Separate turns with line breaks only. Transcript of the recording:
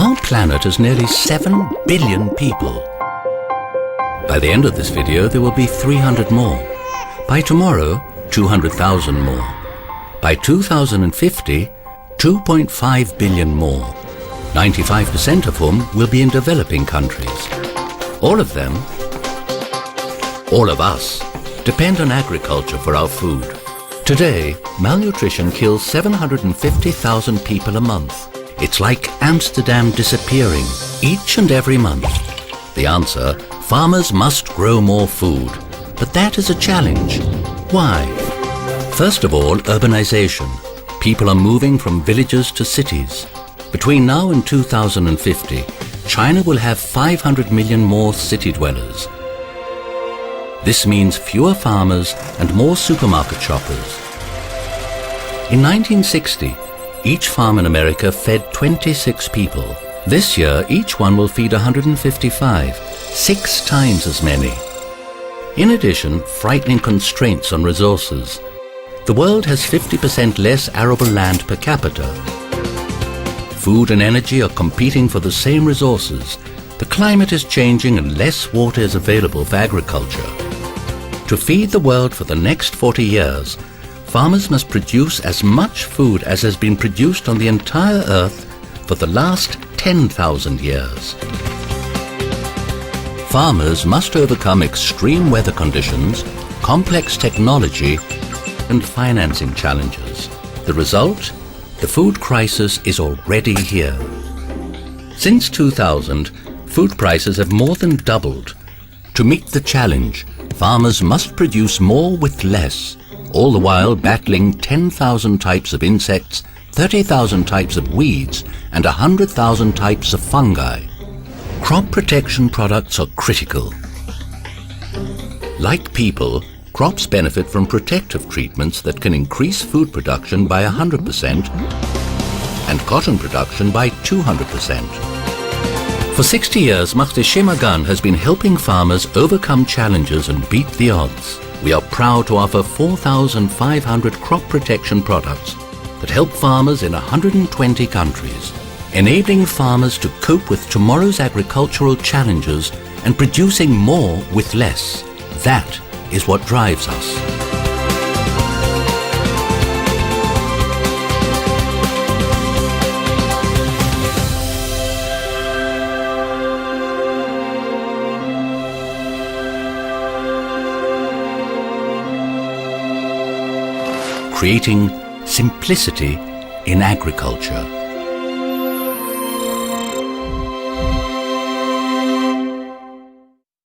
Our planet has nearly 7 billion people. By the end of this video, there will be 300 more. By tomorrow, 200,000 more. By 2050, 2.5 billion more, 95% of whom will be in developing countries. All of them, all of us, depend on agriculture for our food. Today, malnutrition kills 750,000 people a month. It's like Amsterdam disappearing each and every month. The answer: farmers must grow more food. But that is a challenge. Why? First of all, urbanization. People are moving from villages to cities. Between now and 2050, China will have 500 million more city dwellers. This means fewer farmers and more supermarket shoppers. In 1960, each farm in America fed 26 people. This year, each one will feed 155, 6 times as many. In addition, frightening constraints on resources. The world has 50% less arable land per capita. Food and energy are competing for the same resources. The climate is changing and less water is available for agriculture. To feed the world for the next 40 years, farmers must produce as much food as has been produced on the entire earth for the last 10,000 years. Farmers must overcome extreme weather conditions, complex technology, and financing challenges. The result? The food crisis is already here. Since 2000, food prices have more than doubled. To meet the challenge, farmers must produce more with less, all the while battling 10,000 types of insects, 30,000 types of weeds, and 100,000 types of fungi. Crop protection products are critical. Like people, crops benefit from protective treatments that can increase food production by 100% and cotton production by 200%. For 60 years, Marché Chemagan has been helping farmers overcome challenges and beat the odds. We are proud to offer 4,500 crop protection products that help farmers in 120 countries, enabling farmers to cope with tomorrow's agricultural challenges and producing more with less. That is what drives us. Creating simplicity in agriculture.